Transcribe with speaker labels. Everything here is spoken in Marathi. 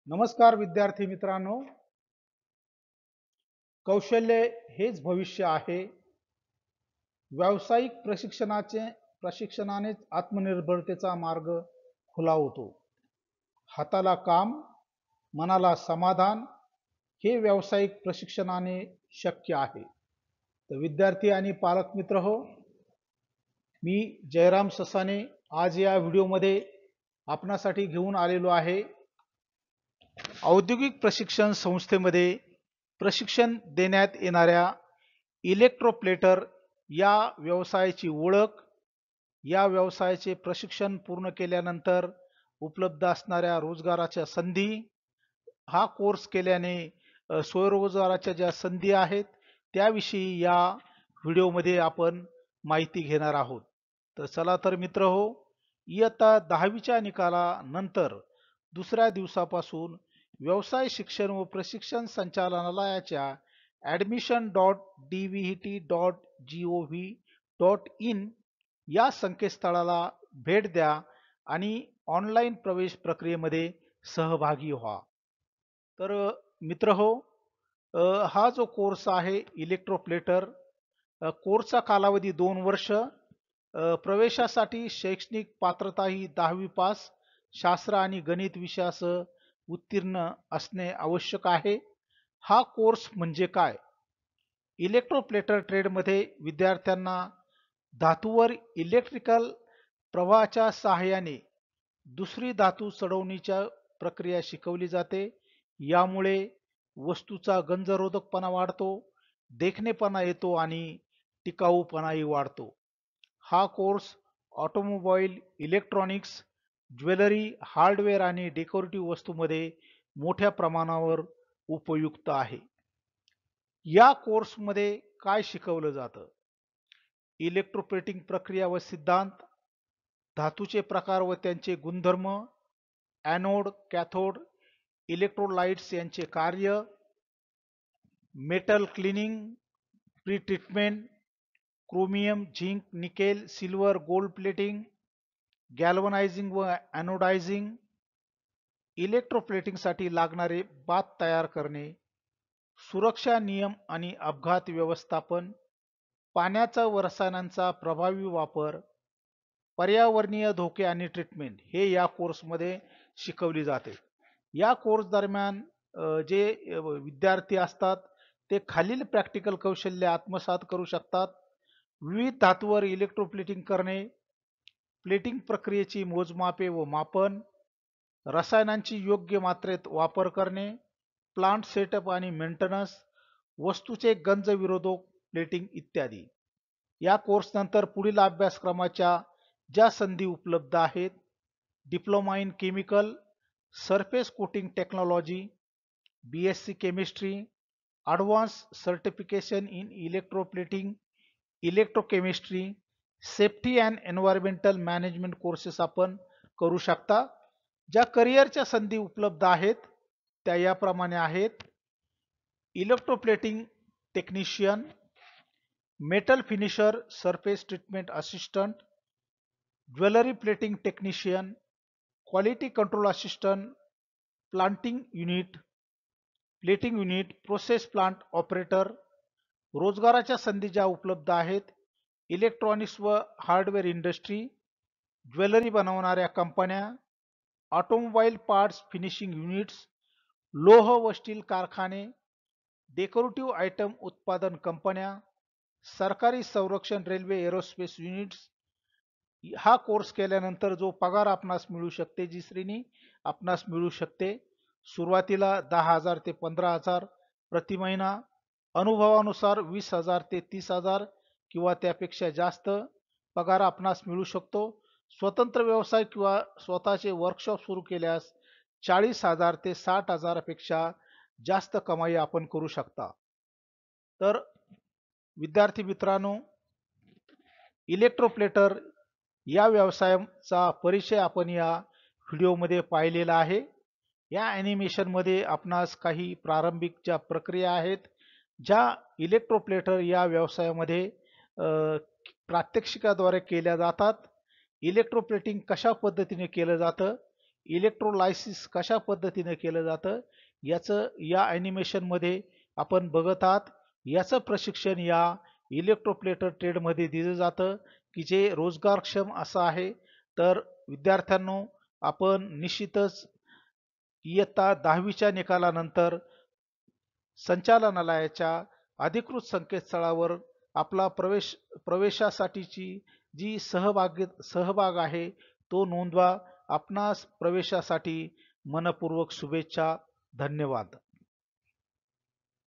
Speaker 1: नमस्कार विद्यार्थी मित्रांनो. कौशल्य हेच भविष्य आहे. व्यावसायिक प्रशिक्षणानेच आत्मनिर्भरतेचा मार्ग खुला होतो. हाताला काम, मनाला समाधान हे व्यावसायिक प्रशिक्षणाने शक्य आहे. तर विद्यार्थी आणि पालक मित्र हो, मी जयराम ससाने आज या व्हिडिओमध्ये आपणासाठी घेऊन आलेलो आहे. औद्योगिक प्रशिक्षण संस्थेमध्ये प्रशिक्षण देण्यात येणाऱ्या इलेक्ट्रोप्लेटर या व्यवसायाची ओळख, या व्यवसायाचे प्रशिक्षण पूर्ण केल्यानंतर उपलब्ध असणाऱ्या रोजगाराच्या संधी, हा कोर्स केल्याने स्वयंरोजगाराच्या ज्या संधी आहेत त्याविषयी या व्हिडिओमध्ये आपण माहिती घेणार आहोत. तर चला तर मित्र हो, इयत्ता 10वीच्या निकालानंतर दुसऱ्या दिवसापासून व्यवसाय शिक्षण व प्रशिक्षण संचालनालयाच्या admission.dvet.gov.in या संकेतस्थळाला भेट द्या आणि ऑनलाईन प्रवेश प्रक्रियेमध्ये सहभागी व्हा. तर मित्र हो, हा जो कोर्स आहे इलेक्ट्रोप्लेटर, कोर्सचा कालावधी 2 वर्ष, प्रवेशासाठी शैक्षणिक पात्रता ही 10वी पास, शास्त्र आणि गणित विषयासह उत्तीर्ण असणे आवश्यक आहे. हा कोर्स म्हणजे काय? इलेक्ट्रोप्लेटर ट्रेडमध्ये विद्यार्थ्यांना धातूवर इलेक्ट्रिकल प्रवाहाच्या सहाय्याने दुसरी धातू चढवणीच्या प्रक्रिया शिकवली जाते. यामुळे वस्तूचा गंजरोधकपणा वाढतो, देखणेपणा येतो आणि टिकाऊपणाही वाढतो. हा course automobile, electronics, jewellery, hardware आणि डेकोरेटिव्ह वस्तूमध्ये मोठ्या प्रमाणावर उपयुक्त आहे. या कोर्समध्ये काय शिकवलं जातं? इलेक्ट्रोप्लेटिंग प्रक्रिया व सिद्धांत, धातूचे प्रकार व त्यांचे गुणधर्म, ॲनोड, कॅथोड, इलेक्ट्रोलाइट्स यांचे कार्य, metal cleaning, pre treatment, chromium, zinc, nickel, silver, gold plating, galvanising व ॲनोडायझिंग, इलेक्ट्रोप्लेटिंगसाठी लागणारे बाथ तयार करणे, सुरक्षा नियम आणि अपघात व्यवस्थापन, पाण्याचा व रसायनांचा प्रभावी वापर, पर्यावरणीय धोके आणि ट्रीटमेंट हे या कोर्समध्ये शिकवली जाते. या कोर्स दरम्यान जे विद्यार्थी असतात ते खालील प्रॅक्टिकल कौशल्य आत्मसात करू शकतात. विविध धातूवर इलेक्ट्रोप्लेटिंग करणे, प्लेटिंग प्रक्रियेची मोजमापे व मापन, रसायनांची योग्य मात्रेत वापर करणे, प्लांट सेटअप आणि मेंटेनन्स, वस्तूचे गंज विरोधक प्लेटिंग इत्यादी. या कोर्स नंतर पुढील अभ्यासक्रमाच्या ज्या संधी उपलब्ध आहेत: diploma in chemical, surface coating technology, BSc chemistry, advance certification in electroplating, electrochemistry, safety and environmental management courses आपण करू शकता. ज्या करिअरच्या संधी उपलब्ध आहेत त्या याप्रमाणे आहेत: electroplating technician, metal finisher, surface treatment assistant, jewellery plating technician, quality control assistant, planting unit, plating unit, process plant operator. रोजगाराच्या संधी ज्या उपलब्ध आहेत: इलेक्ट्रॉनिक्स व हार्डवेअर इंडस्ट्री, ज्वेलरी बनवणाऱ्या कंपन्या, ऑटोमोबाईल पार्ट्स फिनिशिंग युनिट्स, लोह व स्टील कारखाने, डेकोरेटिव्ह आयटम उत्पादन कंपन्या, सरकारी संरक्षण, रेल्वे, एरोस्पेस युनिट्स. हा कोर्स केल्यानंतर जो पगार आपणास मिळू शकते, जी श्रेणी आपणास मिळू शकते, सुरुवातीला 10,000 ते 15,000 प्रति महिना, अनुभवानुसार 20,000 ते 30,000 किंवा त्यापेक्षा जास्त पगार आपणास मिळू शकतो. स्वतंत्र व्यवसाय किंवा स्वतःचे वर्कशॉप सुरू केल्यास 40,000 ते 60,000 पेक्षा जास्त कमाई आपण करू शकता. तर विद्यार्थी मित्रांनो, इलेक्ट्रोप्लेटर या व्यवसायाचा परिचय आपण या व्हिडिओमध्ये पाहिलेला आहे. या ॲनिमेशनमध्ये आपणास काही प्रारंभिक ज्या प्रक्रिया आहेत, ज्या इलेक्ट्रोप्लेटर या व्यवसायामध्ये प्रात्यक्षिकाद्वारे केल्या जातात. इलेक्ट्रोप्लेटिंग कशा पद्धतीने केलं जातं, इलेक्ट्रोलायसिस कशा पद्धतीने केलं जातं याचं या ॲनिमेशनमध्ये आपण बघत आहात. याचं प्रशिक्षण या इलेक्ट्रोप्लेटर ट्रेडमध्ये दिलं जातं की जे रोजगारक्षम असं आहे. तर विद्यार्थ्यांनो, आपण निश्चितच इयत्ता 10वीच्या निकालानंतर संचालनालयाच्या अधिकृत संकेतस्थळावर आपला प्रवेशासाठीची जी सहभाग आहे तो नोंदवा. आपणास प्रवेशासाठी मनपूर्वक शुभेच्छा. धन्यवाद.